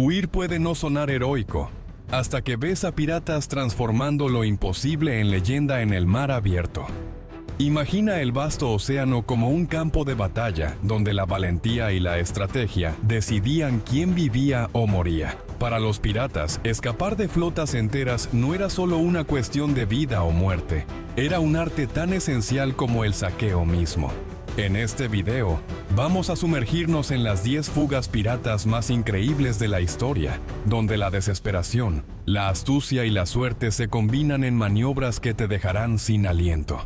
Huir puede no sonar heroico, hasta que ves a piratas transformando lo imposible en leyenda en el mar abierto. Imagina el vasto océano como un campo de batalla donde la valentía y la estrategia decidían quién vivía o moría. Para los piratas, escapar de flotas enteras no era solo una cuestión de vida o muerte, era un arte tan esencial como el saqueo mismo. En este video, vamos a sumergirnos en las 10 fugas piratas más increíbles de la historia, donde la desesperación, la astucia y la suerte se combinan en maniobras que te dejarán sin aliento.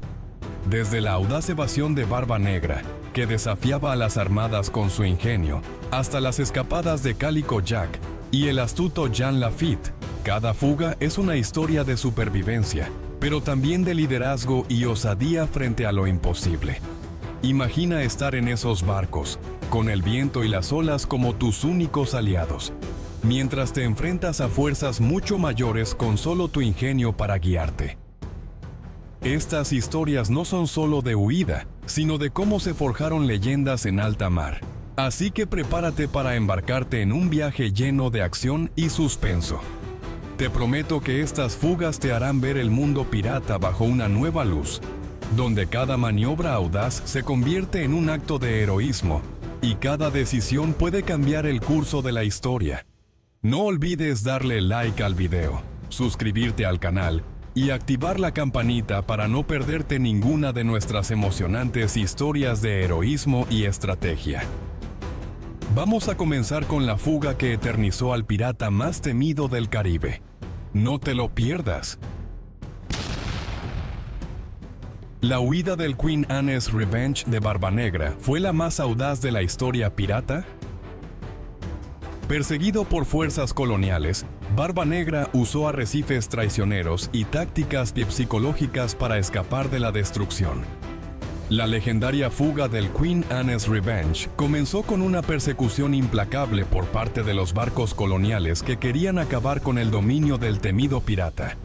Desde la audaz evasión de Barba Negra, que desafiaba a las armadas con su ingenio, hasta las escapadas de Calico Jack y el astuto Jean Lafitte, cada fuga es una historia de supervivencia, pero también de liderazgo y osadía frente a lo imposible. Imagina estar en esos barcos, con el viento y las olas como tus únicos aliados, mientras te enfrentas a fuerzas mucho mayores con solo tu ingenio para guiarte. Estas historias no son solo de huida, sino de cómo se forjaron leyendas en alta mar. Así que prepárate para embarcarte en un viaje lleno de acción y suspenso. Te prometo que estas fugas te harán ver el mundo pirata bajo una nueva luz, donde cada maniobra audaz se convierte en un acto de heroísmo y cada decisión puede cambiar el curso de la historia. No olvides darle like al video, suscribirte al canal y activar la campanita para no perderte ninguna de nuestras emocionantes historias de heroísmo y estrategia. Vamos a comenzar con la fuga que eternizó al pirata más temido del Caribe. No te lo pierdas. La huida del Queen Anne's Revenge de Barba Negra fue la más audaz de la historia pirata. Perseguido por fuerzas coloniales, Barba Negra usó arrecifes traicioneros y tácticas psicológicas para escapar de la destrucción. La legendaria fuga del Queen Anne's Revenge comenzó con una persecución implacable por parte de los barcos coloniales que querían acabar con el dominio del temido pirata.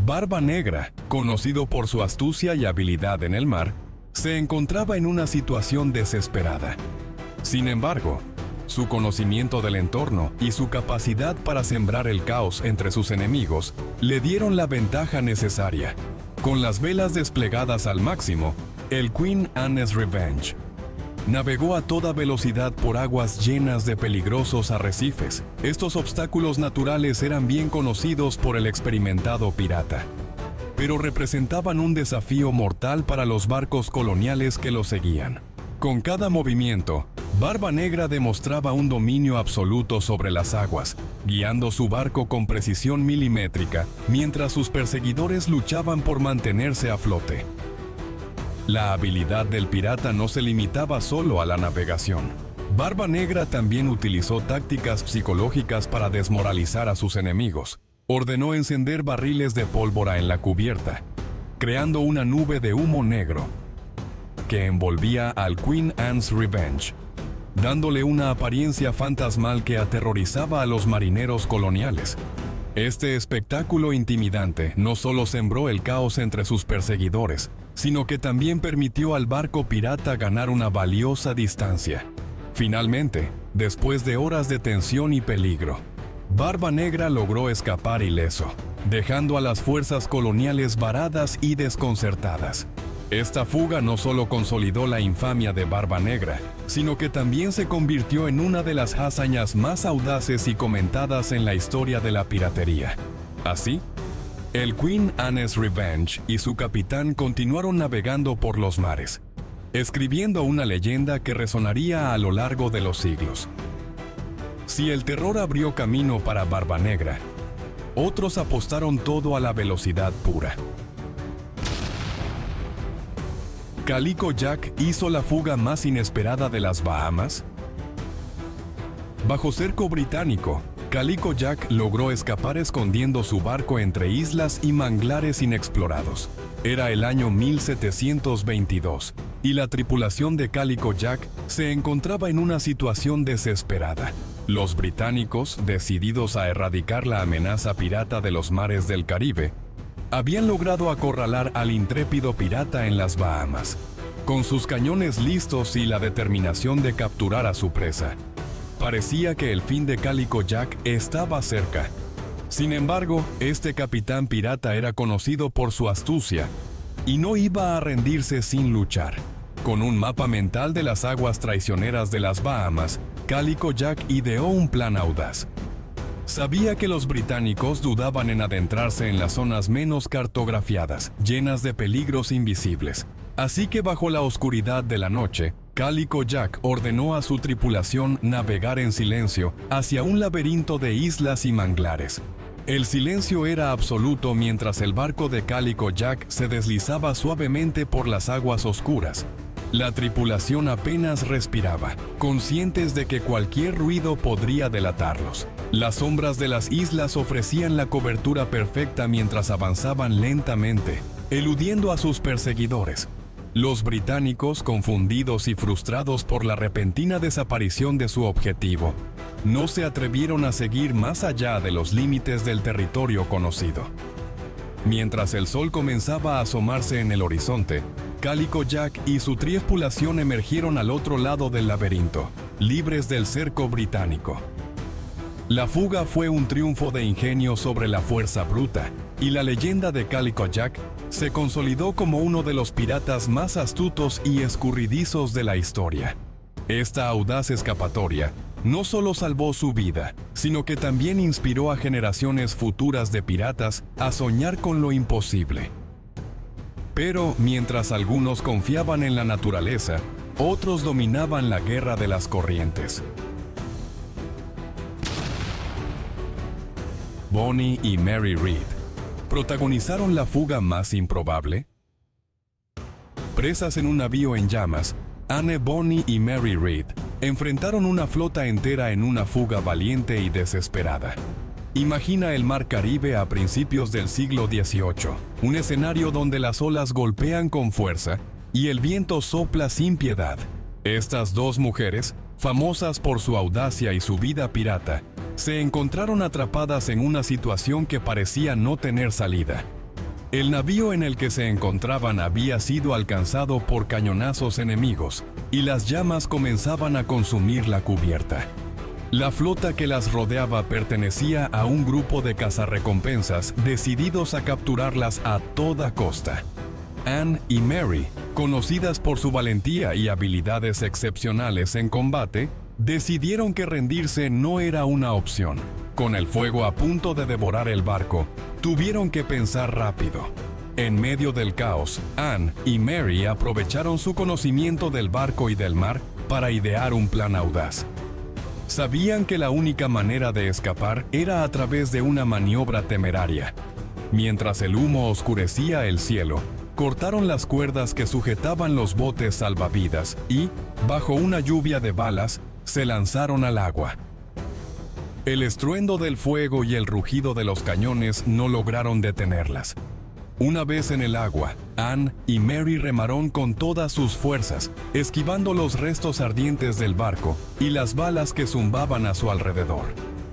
Barba Negra, conocido por su astucia y habilidad en el mar, se encontraba en una situación desesperada. Sin embargo, su conocimiento del entorno y su capacidad para sembrar el caos entre sus enemigos le dieron la ventaja necesaria. Con las velas desplegadas al máximo, el Queen Anne's Revenge navegó a toda velocidad por aguas llenas de peligrosos arrecifes. Estos obstáculos naturales eran bien conocidos por el experimentado pirata, pero representaban un desafío mortal para los barcos coloniales que lo seguían. Con cada movimiento, Barba Negra demostraba un dominio absoluto sobre las aguas, guiando su barco con precisión milimétrica, mientras sus perseguidores luchaban por mantenerse a flote. La habilidad del pirata no se limitaba solo a la navegación. Barba Negra también utilizó tácticas psicológicas para desmoralizar a sus enemigos. Ordenó encender barriles de pólvora en la cubierta, creando una nube de humo negro que envolvía al Queen Anne's Revenge, dándole una apariencia fantasmal que aterrorizaba a los marineros coloniales. Este espectáculo intimidante no solo sembró el caos entre sus perseguidores, sino que también permitió al barco pirata ganar una valiosa distancia. Finalmente, después de horas de tensión y peligro, Barba Negra logró escapar ileso, dejando a las fuerzas coloniales varadas y desconcertadas. Esta fuga no solo consolidó la infamia de Barba Negra, sino que también se convirtió en una de las hazañas más audaces y comentadas en la historia de la piratería. Así, el Queen Anne's Revenge y su capitán continuaron navegando por los mares, escribiendo una leyenda que resonaría a lo largo de los siglos. Si el terror abrió camino para Barba Negra, otros apostaron todo a la velocidad pura. ¿Calico Jack hizo la fuga más inesperada de las Bahamas? Bajo cerco británico, Calico Jack logró escapar escondiendo su barco entre islas y manglares inexplorados. Era el año 1722, y la tripulación de Calico Jack se encontraba en una situación desesperada. Los británicos, decididos a erradicar la amenaza pirata de los mares del Caribe, habían logrado acorralar al intrépido pirata en las Bahamas, con sus cañones listos y la determinación de capturar a su presa. Parecía que el fin de Calico Jack estaba cerca. Sin embargo, este capitán pirata era conocido por su astucia y no iba a rendirse sin luchar. Con un mapa mental de las aguas traicioneras de las Bahamas, Calico Jack ideó un plan audaz. Sabía que los británicos dudaban en adentrarse en las zonas menos cartografiadas, llenas de peligros invisibles. Así que bajo la oscuridad de la noche, Calico Jack ordenó a su tripulación navegar en silencio hacia un laberinto de islas y manglares. El silencio era absoluto mientras el barco de Calico Jack se deslizaba suavemente por las aguas oscuras. La tripulación apenas respiraba, conscientes de que cualquier ruido podría delatarlos. Las sombras de las islas ofrecían la cobertura perfecta mientras avanzaban lentamente, eludiendo a sus perseguidores. Los británicos, confundidos y frustrados por la repentina desaparición de su objetivo, no se atrevieron a seguir más allá de los límites del territorio conocido. Mientras el sol comenzaba a asomarse en el horizonte, Calico Jack y su tripulación emergieron al otro lado del laberinto, libres del cerco británico. La fuga fue un triunfo de ingenio sobre la fuerza bruta, y la leyenda de Calico Jack se consolidó como uno de los piratas más astutos y escurridizos de la historia. Esta audaz escapatoria no solo salvó su vida, sino que también inspiró a generaciones futuras de piratas a soñar con lo imposible. Pero mientras algunos confiaban en la naturaleza, otros dominaban la guerra de las corrientes. Bonnie y Mary Read protagonizaron la fuga más improbable. Presas en un navío en llamas, Anne Bonny y Mary Read enfrentaron una flota entera en una fuga valiente y desesperada. Imagina el mar Caribe a principios del siglo XVIII, un escenario donde las olas golpean con fuerza y el viento sopla sin piedad. Estas dos mujeres, famosas por su audacia y su vida pirata, se encontraron atrapadas en una situación que parecía no tener salida. El navío en el que se encontraban había sido alcanzado por cañonazos enemigos y las llamas comenzaban a consumir la cubierta. La flota que las rodeaba pertenecía a un grupo de cazarrecompensas decididos a capturarlas a toda costa. Anne y Mary, conocidas por su valentía y habilidades excepcionales en combate, decidieron que rendirse no era una opción. Con el fuego a punto de devorar el barco, tuvieron que pensar rápido. En medio del caos, Anne y Mary aprovecharon su conocimiento del barco y del mar para idear un plan audaz. Sabían que la única manera de escapar era a través de una maniobra temeraria. Mientras el humo oscurecía el cielo, cortaron las cuerdas que sujetaban los botes salvavidas y, bajo una lluvia de balas, se lanzaron al agua. El estruendo del fuego y el rugido de los cañones no lograron detenerlas. Una vez en el agua, Anne y Mary remaron con todas sus fuerzas, esquivando los restos ardientes del barco y las balas que zumbaban a su alrededor.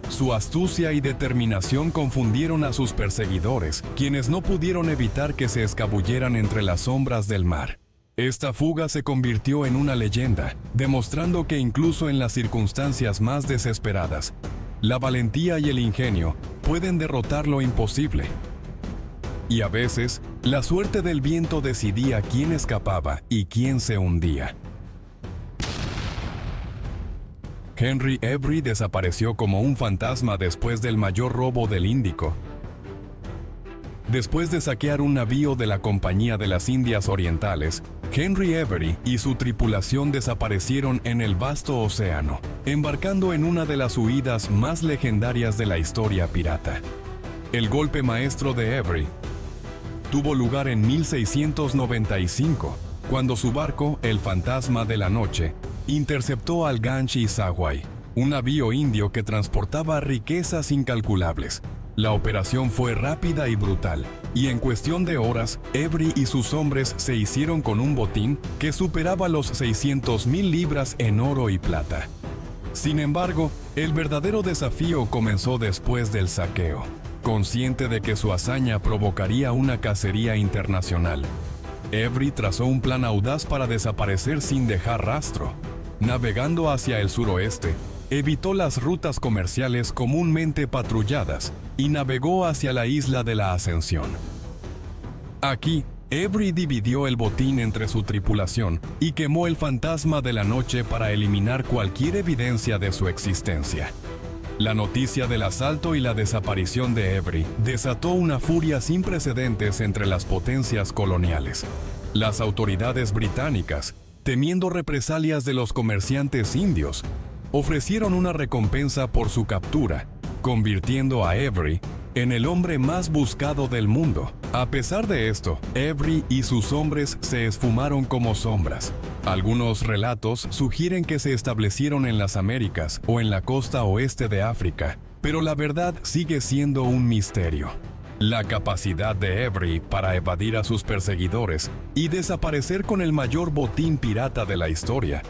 Su astucia y determinación confundieron a sus perseguidores, quienes no pudieron evitar que se escabulleran entre las sombras del mar. Esta fuga se convirtió en una leyenda, demostrando que incluso en las circunstancias más desesperadas, la valentía y el ingenio pueden derrotar lo imposible. Y a veces, la suerte del viento decidía quién escapaba y quién se hundía. Henry Avery desapareció como un fantasma después del mayor robo del Índico. Después de saquear un navío de la Compañía de las Indias Orientales, Henry Avery y su tripulación desaparecieron en el vasto océano, embarcando en una de las huidas más legendarias de la historia pirata. El golpe maestro de Avery tuvo lugar en 1695, cuando su barco, el Fantasma de la Noche, interceptó al Ganges Sawai, un navío indio que transportaba riquezas incalculables. La operación fue rápida y brutal, y en cuestión de horas, Avery y sus hombres se hicieron con un botín que superaba los 600,000 libras en oro y plata. Sin embargo, el verdadero desafío comenzó después del saqueo. Consciente de que su hazaña provocaría una cacería internacional, Avery trazó un plan audaz para desaparecer sin dejar rastro. Navegando hacia el suroeste, evitó las rutas comerciales comúnmente patrulladas y navegó hacia la isla de la Ascensión. Aquí, Avery dividió el botín entre su tripulación y quemó el fantasma de la noche para eliminar cualquier evidencia de su existencia. La noticia del asalto y la desaparición de Avery desató una furia sin precedentes entre las potencias coloniales. Las autoridades británicas, temiendo represalias de los comerciantes indios, ofrecieron una recompensa por su captura, convirtiendo a Avery en el hombre más buscado del mundo. A pesar de esto, Avery y sus hombres se esfumaron como sombras. Algunos relatos sugieren que se establecieron en las Américas o en la costa oeste de África, pero la verdad sigue siendo un misterio. La capacidad de Avery para evadir a sus perseguidores y desaparecer con el mayor botín pirata de la historia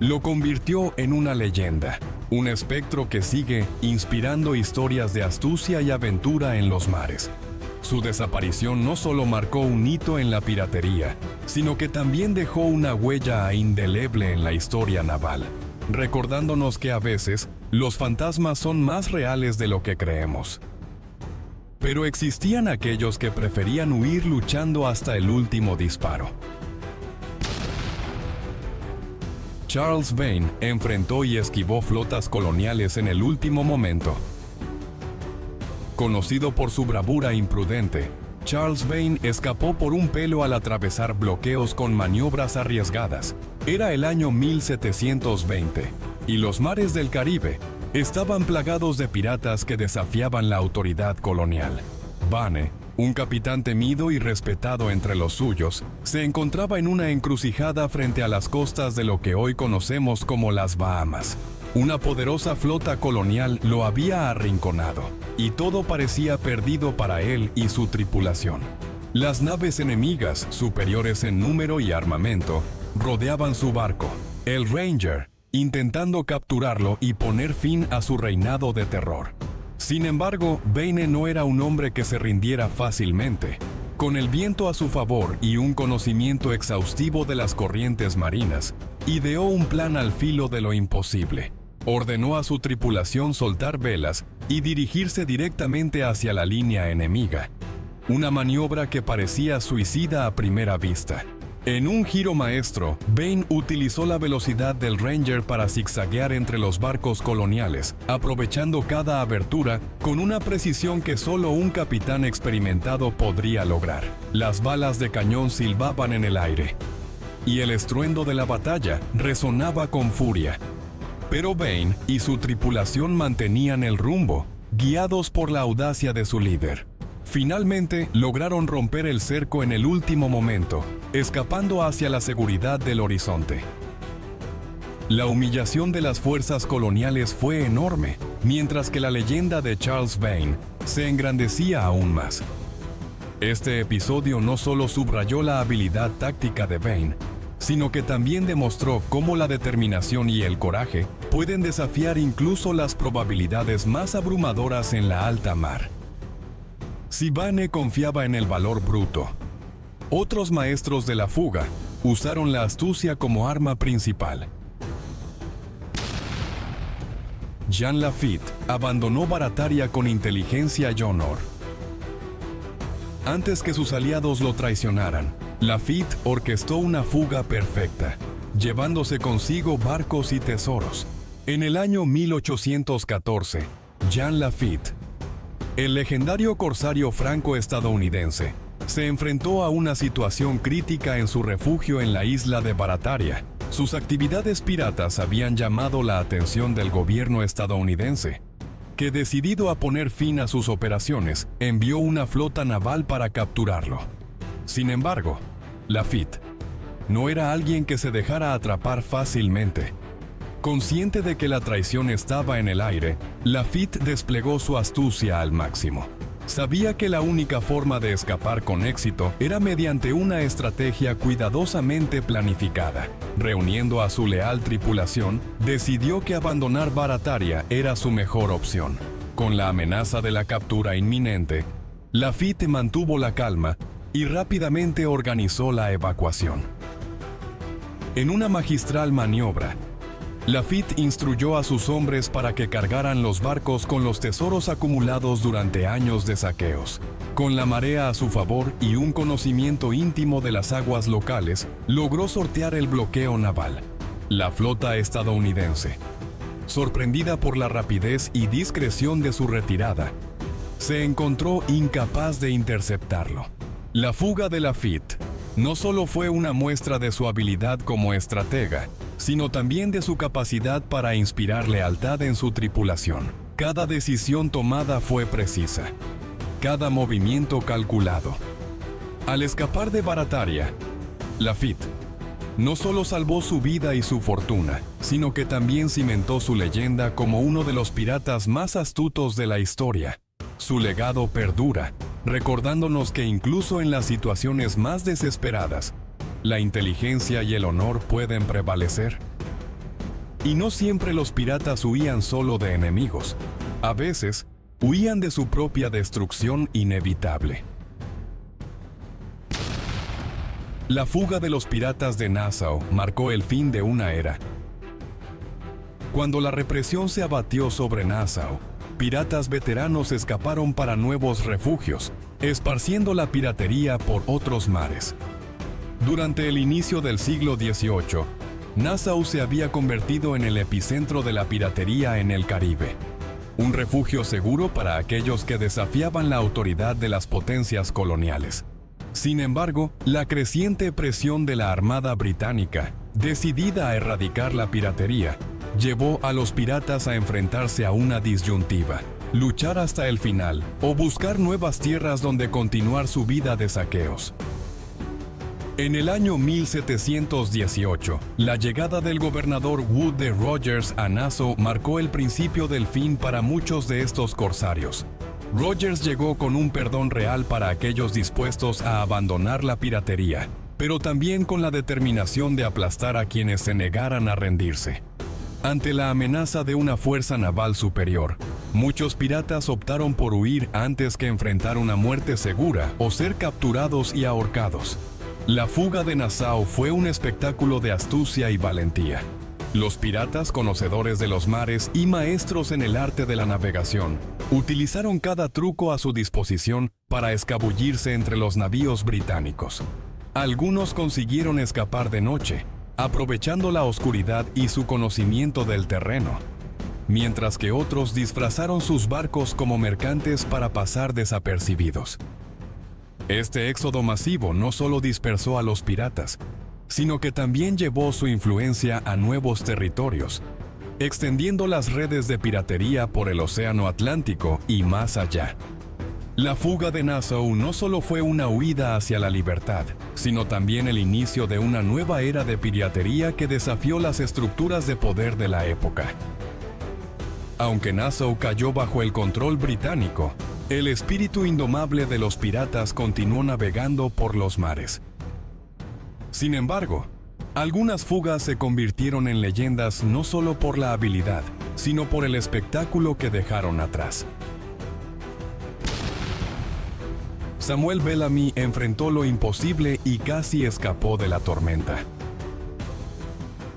lo convirtió en una leyenda, un espectro que sigue inspirando historias de astucia y aventura en los mares. Su desaparición no solo marcó un hito en la piratería, sino que también dejó una huella indeleble en la historia naval, recordándonos que a veces los fantasmas son más reales de lo que creemos. Pero existían aquellos que preferían huir luchando hasta el último disparo. Charles Vane enfrentó y esquivó flotas coloniales en el último momento. Conocido por su bravura imprudente, Charles Vane escapó por un pelo al atravesar bloqueos con maniobras arriesgadas. Era el año 1720, y los mares del Caribe estaban plagados de piratas que desafiaban la autoridad colonial. Vane, un capitán temido y respetado entre los suyos, se encontraba en una encrucijada frente a las costas de lo que hoy conocemos como las Bahamas. Una poderosa flota colonial lo había arrinconado, y todo parecía perdido para él y su tripulación. Las naves enemigas, superiores en número y armamento, rodeaban su barco, el Ranger, intentando capturarlo y poner fin a su reinado de terror. Sin embargo, Vane no era un hombre que se rindiera fácilmente. Con el viento a su favor y un conocimiento exhaustivo de las corrientes marinas, ideó un plan al filo de lo imposible. Ordenó a su tripulación soltar velas y dirigirse directamente hacia la línea enemiga. Una maniobra que parecía suicida a primera vista. En un giro maestro, Vane utilizó la velocidad del Ranger para zigzaguear entre los barcos coloniales, aprovechando cada abertura con una precisión que solo un capitán experimentado podría lograr. Las balas de cañón silbaban en el aire, y el estruendo de la batalla resonaba con furia. Pero Vane y su tripulación mantenían el rumbo, guiados por la audacia de su líder. Finalmente lograron romper el cerco en el último momento, escapando hacia la seguridad del horizonte. La humillación de las fuerzas coloniales fue enorme, mientras que la leyenda de Charles Vane se engrandecía aún más. Este episodio no solo subrayó la habilidad táctica de Vane, sino que también demostró cómo la determinación y el coraje pueden desafiar incluso las probabilidades más abrumadoras en la alta mar. Si Vane confiaba en el valor bruto, otros maestros de la fuga usaron la astucia como arma principal. Jean Lafitte abandonó Barataria con inteligencia y honor. Antes que sus aliados lo traicionaran, Lafitte orquestó una fuga perfecta, llevándose consigo barcos y tesoros. En el año 1814, Jean Lafitte, el legendario corsario franco-estadounidense, se enfrentó a una situación crítica en su refugio en la isla de Barataria. Sus actividades piratas habían llamado la atención del gobierno estadounidense, que, decidido a poner fin a sus operaciones, envió una flota naval para capturarlo. Sin embargo, Lafitte no era alguien que se dejara atrapar fácilmente. Consciente de que la traición estaba en el aire, Lafitte desplegó su astucia al máximo. Sabía que la única forma de escapar con éxito era mediante una estrategia cuidadosamente planificada. Reuniendo a su leal tripulación, decidió que abandonar Barataria era su mejor opción. Con la amenaza de la captura inminente, Lafitte mantuvo la calma y rápidamente organizó la evacuación. En una magistral maniobra, Lafitte instruyó a sus hombres para que cargaran los barcos con los tesoros acumulados durante años de saqueos. Con la marea a su favor y un conocimiento íntimo de las aguas locales, logró sortear el bloqueo naval. La flota estadounidense, sorprendida por la rapidez y discreción de su retirada, se encontró incapaz de interceptarlo. La fuga de Lafitte no solo fue una muestra de su habilidad como estratega, sino también de su capacidad para inspirar lealtad en su tripulación. Cada decisión tomada fue precisa, cada movimiento calculado. Al escapar de Barataria, Lafitte no solo salvó su vida y su fortuna, sino que también cimentó su leyenda como uno de los piratas más astutos de la historia. Su legado perdura, recordándonos que incluso en las situaciones más desesperadas, la inteligencia y el honor pueden prevalecer. Y no siempre los piratas huían solo de enemigos. A veces, huían de su propia destrucción inevitable. La fuga de los piratas de Nassau marcó el fin de una era. Cuando la represión se abatió sobre Nassau, piratas veteranos escaparon para nuevos refugios, esparciendo la piratería por otros mares. Durante el inicio del siglo XVIII, Nassau se había convertido en el epicentro de la piratería en el Caribe. Un refugio seguro para aquellos que desafiaban la autoridad de las potencias coloniales. Sin embargo, la creciente presión de la Armada Británica, decidida a erradicar la piratería, llevó a los piratas a enfrentarse a una disyuntiva: luchar hasta el final o buscar nuevas tierras donde continuar su vida de saqueos. En el año 1718, la llegada del gobernador Wood de Rogers a Nassau marcó el principio del fin para muchos de estos corsarios. Rogers llegó con un perdón real para aquellos dispuestos a abandonar la piratería, pero también con la determinación de aplastar a quienes se negaran a rendirse. Ante la amenaza de una fuerza naval superior, muchos piratas optaron por huir antes que enfrentar una muerte segura o ser capturados y ahorcados. La fuga de Nassau fue un espectáculo de astucia y valentía. Los piratas, conocedores de los mares y maestros en el arte de la navegación, utilizaron cada truco a su disposición para escabullirse entre los navíos británicos. Algunos consiguieron escapar de noche, aprovechando la oscuridad y su conocimiento del terreno, mientras que otros disfrazaron sus barcos como mercantes para pasar desapercibidos. Este éxodo masivo no solo dispersó a los piratas, sino que también llevó su influencia a nuevos territorios, extendiendo las redes de piratería por el Océano Atlántico y más allá. La fuga de Nassau no solo fue una huida hacia la libertad, sino también el inicio de una nueva era de piratería que desafió las estructuras de poder de la época. Aunque Nassau cayó bajo el control británico, el espíritu indomable de los piratas continuó navegando por los mares. Sin embargo, algunas fugas se convirtieron en leyendas no solo por la habilidad, sino por el espectáculo que dejaron atrás. Samuel Bellamy enfrentó lo imposible y casi escapó de la tormenta.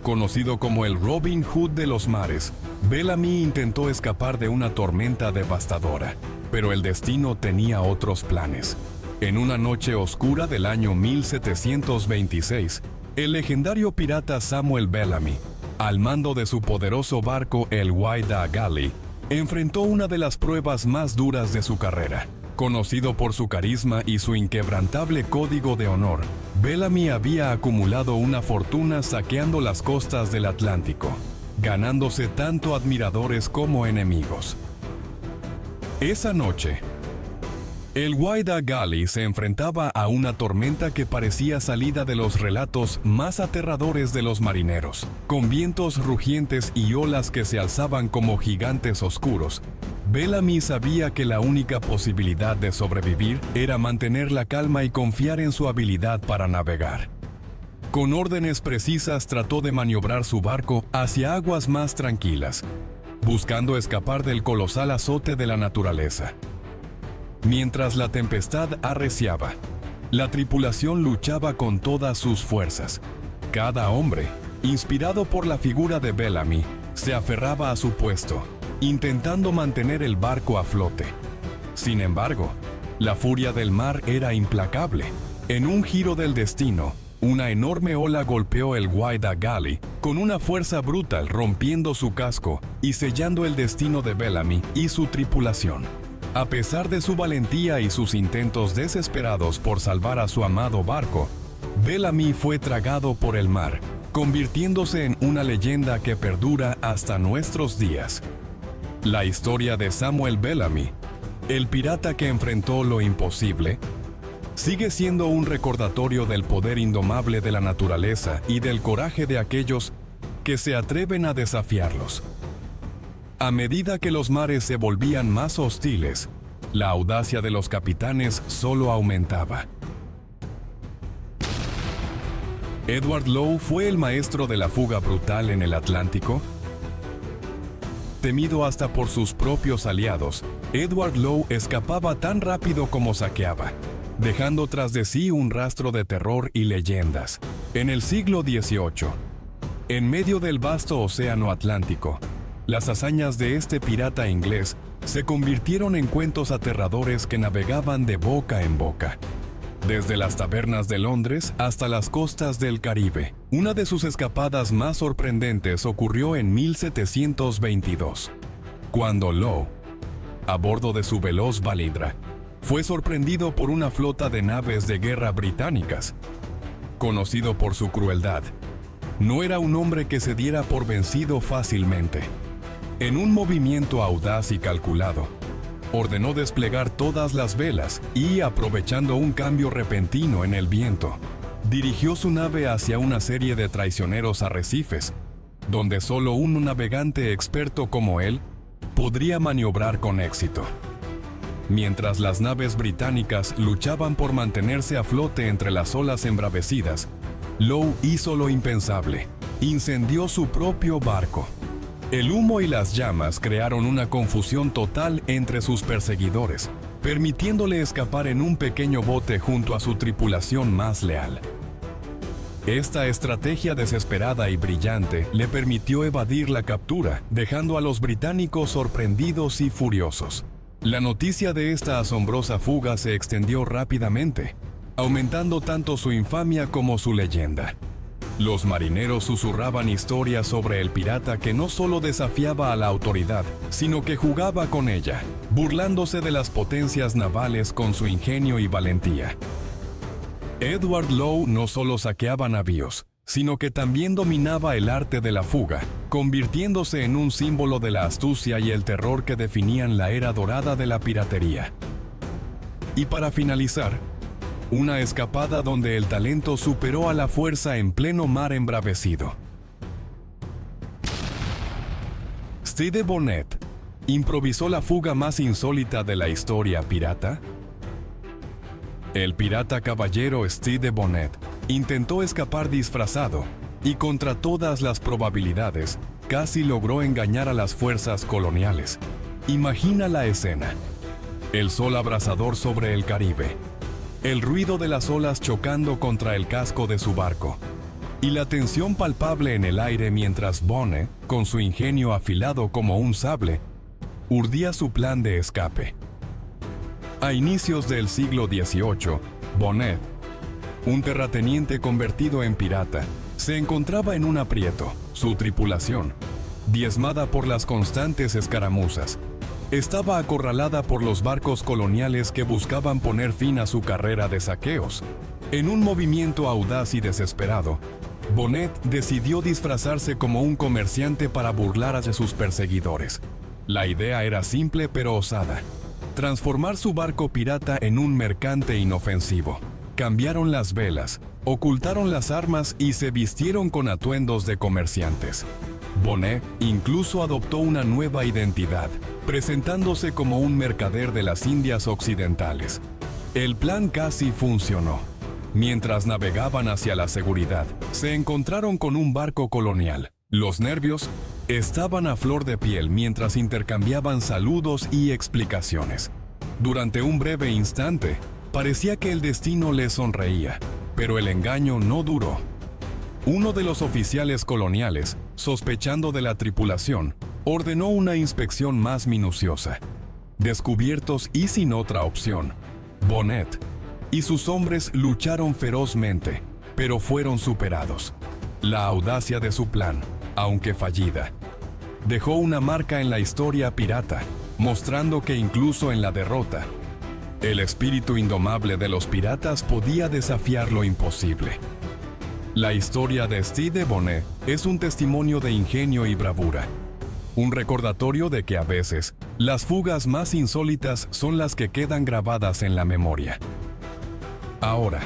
Conocido como el Robin Hood de los mares, Bellamy intentó escapar de una tormenta devastadora, pero el destino tenía otros planes. En una noche oscura del año 1726, el legendario pirata Samuel Bellamy, al mando de su poderoso barco el Whydah Galley, enfrentó una de las pruebas más duras de su carrera. Conocido por su carisma y su inquebrantable código de honor, Bellamy había acumulado una fortuna saqueando las costas del Atlántico, ganándose tanto admiradores como enemigos. Esa noche, el Whydah Galley se enfrentaba a una tormenta que parecía salida de los relatos más aterradores de los marineros. Con vientos rugientes y olas que se alzaban como gigantes oscuros, Bellamy sabía que la única posibilidad de sobrevivir era mantener la calma y confiar en su habilidad para navegar. Con órdenes precisas trató de maniobrar su barco hacia aguas más tranquilas, buscando escapar del colosal azote de la naturaleza. Mientras la tempestad arreciaba, la tripulación luchaba con todas sus fuerzas. Cada hombre, inspirado por la figura de Bellamy, se aferraba a su puesto, intentando mantener el barco a flote. Sin embargo, la furia del mar era implacable. En un giro del destino, una enorme ola golpeó el Whydah Galley con una fuerza brutal, rompiendo su casco y sellando el destino de Bellamy y su tripulación. A pesar de su valentía y sus intentos desesperados por salvar a su amado barco, Bellamy fue tragado por el mar, convirtiéndose en una leyenda que perdura hasta nuestros días. La historia de Samuel Bellamy, el pirata que enfrentó lo imposible, sigue siendo un recordatorio del poder indomable de la naturaleza y del coraje de aquellos que se atreven a desafiarlos. A medida que los mares se volvían más hostiles, la audacia de los capitanes solo aumentaba. ¿Edward Lowe fue el maestro de la fuga brutal en el Atlántico? Temido hasta por sus propios aliados, Edward Lowe escapaba tan rápido como saqueaba, dejando tras de sí un rastro de terror y leyendas. En el siglo XVIII, en medio del vasto océano Atlántico, las hazañas de este pirata inglés se convirtieron en cuentos aterradores que navegaban de boca en boca. Desde las tabernas de Londres hasta las costas del Caribe, una de sus escapadas más sorprendentes ocurrió en 1722, cuando Lowe, a bordo de su veloz Validra, fue sorprendido por una flota de naves de guerra británicas. Conocido por su crueldad, no era un hombre que se diera por vencido fácilmente. En un movimiento audaz y calculado, ordenó desplegar todas las velas y, aprovechando un cambio repentino en el viento, dirigió su nave hacia una serie de traicioneros arrecifes, donde solo un navegante experto como él podría maniobrar con éxito. Mientras las naves británicas luchaban por mantenerse a flote entre las olas embravecidas, Lowe hizo lo impensable: incendió su propio barco. El humo y las llamas crearon una confusión total entre sus perseguidores, permitiéndole escapar en un pequeño bote junto a su tripulación más leal. Esta estrategia desesperada y brillante le permitió evadir la captura, dejando a los británicos sorprendidos y furiosos. La noticia de esta asombrosa fuga se extendió rápidamente, aumentando tanto su infamia como su leyenda. Los marineros susurraban historias sobre el pirata que no solo desafiaba a la autoridad, sino que jugaba con ella, burlándose de las potencias navales con su ingenio y valentía. Edward Lowe no solo saqueaba navíos, sino que también dominaba el arte de la fuga, convirtiéndose en un símbolo de la astucia y el terror que definían la era dorada de la piratería. Y para finalizar, una escapada donde el talento superó a la fuerza en pleno mar embravecido. Stede Bonnet improvisó la fuga más insólita de la historia pirata. El pirata caballero Stede Bonnet intentó escapar disfrazado y, contra todas las probabilidades, casi logró engañar a las fuerzas coloniales. Imagina la escena: el sol abrasador sobre el Caribe, el ruido de las olas chocando contra el casco de su barco, y la tensión palpable en el aire mientras Bonnet, con su ingenio afilado como un sable, urdía su plan de escape. A inicios del siglo XVIII, Bonnet, un terrateniente convertido en pirata, se encontraba en un aprieto. Su tripulación, diezmada por las constantes escaramuzas, estaba acorralada por los barcos coloniales que buscaban poner fin a su carrera de saqueos. En un movimiento audaz y desesperado, Bonnet decidió disfrazarse como un comerciante para burlar a sus perseguidores. La idea era simple pero osada: transformar su barco pirata en un mercante inofensivo. Cambiaron las velas, ocultaron las armas y se vistieron con atuendos de comerciantes. Bonnet incluso adoptó una nueva identidad, presentándose como un mercader de las Indias Occidentales. El plan casi funcionó. Mientras navegaban hacia la seguridad, se encontraron con un barco colonial. Los nervios estaban a flor de piel mientras intercambiaban saludos y explicaciones. Durante un breve instante, parecía que el destino les sonreía, pero el engaño no duró. Uno de los oficiales coloniales, sospechando de la tripulación, ordenó una inspección más minuciosa. Descubiertos y sin otra opción, Bonnet y sus hombres lucharon ferozmente, pero fueron superados. La audacia de su plan, aunque fallida, dejó una marca en la historia pirata, mostrando que incluso en la derrota, el espíritu indomable de los piratas podía desafiar lo imposible. La historia de Stede Bonnet es un testimonio de ingenio y bravura. Un recordatorio de que a veces, las fugas más insólitas son las que quedan grabadas en la memoria. Ahora,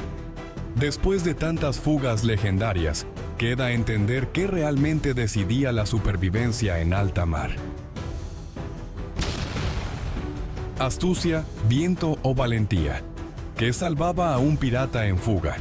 después de tantas fugas legendarias, queda entender qué realmente decidía la supervivencia en alta mar. Astucia, viento o valentía, ¿qué salvaba a un pirata en fuga?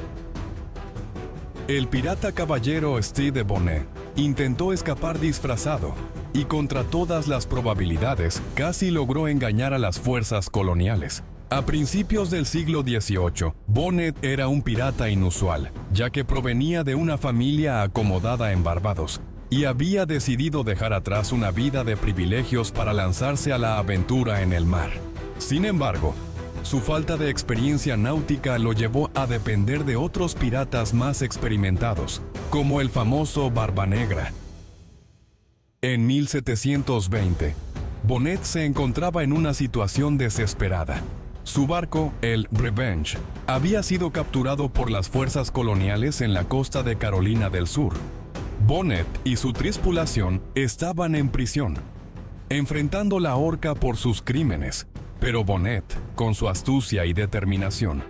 El pirata caballero Stede Bonnet intentó escapar disfrazado y contra todas las probabilidades casi logró engañar a las fuerzas coloniales. A principios del siglo XVIII, Bonnet era un pirata inusual, ya que provenía de una familia acomodada en Barbados y había decidido dejar atrás una vida de privilegios para lanzarse a la aventura en el mar. Sin embargo, su falta de experiencia náutica lo llevó a depender de otros piratas más experimentados, como el famoso Barba Negra. En 1720, Bonnet se encontraba en una situación desesperada. Su barco, el Revenge, había sido capturado por las fuerzas coloniales en la costa de Carolina del Sur. Bonnet y su tripulación estaban en prisión, enfrentando la horca por sus crímenes. Pero Bonnet, con su astucia y determinación,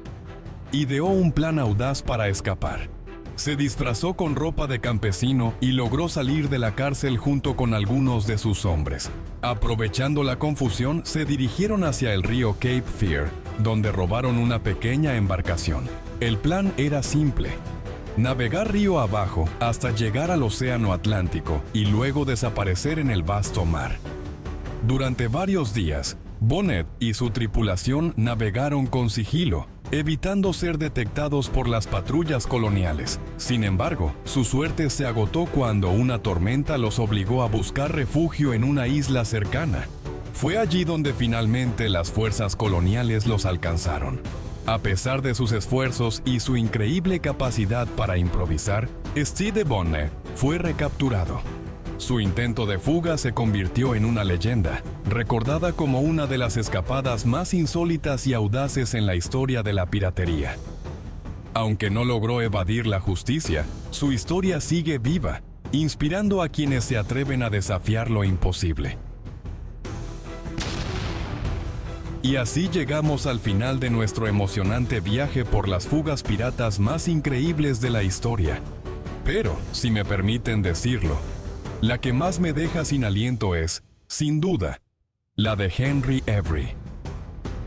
ideó un plan audaz para escapar. Se disfrazó con ropa de campesino y logró salir de la cárcel junto con algunos de sus hombres. Aprovechando la confusión, se dirigieron hacia el río Cape Fear, donde robaron una pequeña embarcación. El plan era simple: navegar río abajo hasta llegar al Océano Atlántico y luego desaparecer en el vasto mar. Durante varios días, Bonnet y su tripulación navegaron con sigilo, evitando ser detectados por las patrullas coloniales. Sin embargo, su suerte se agotó cuando una tormenta los obligó a buscar refugio en una isla cercana. Fue allí donde finalmente las fuerzas coloniales los alcanzaron. A pesar de sus esfuerzos y su increíble capacidad para improvisar, Stede Bonnet fue recapturado. Su intento de fuga se convirtió en una leyenda, recordada como una de las escapadas más insólitas y audaces en la historia de la piratería. Aunque no logró evadir la justicia, su historia sigue viva, inspirando a quienes se atreven a desafiar lo imposible. Y así llegamos al final de nuestro emocionante viaje por las fugas piratas más increíbles de la historia. Pero, si me permiten decirlo, la que más me deja sin aliento es, sin duda, la de Henry Avery.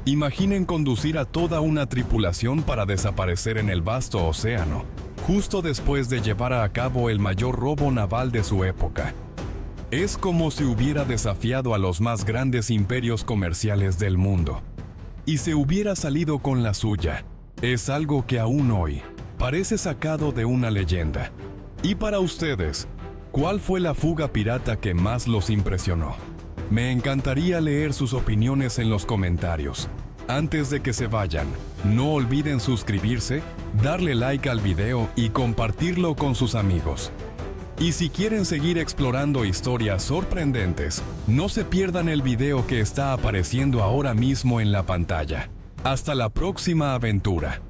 Imaginen conducir a toda una tripulación para desaparecer en el vasto océano, justo después de llevar a cabo el mayor robo naval de su época. Es como si hubiera desafiado a los más grandes imperios comerciales del mundo, y se hubiera salido con la suya. Es algo que aún hoy parece sacado de una leyenda. Y para ustedes, ¿cuál fue la fuga pirata que más los impresionó? Me encantaría leer sus opiniones en los comentarios. Antes de que se vayan, no olviden suscribirse, darle like al video y compartirlo con sus amigos. Y si quieren seguir explorando historias sorprendentes, no se pierdan el video que está apareciendo ahora mismo en la pantalla. Hasta la próxima aventura.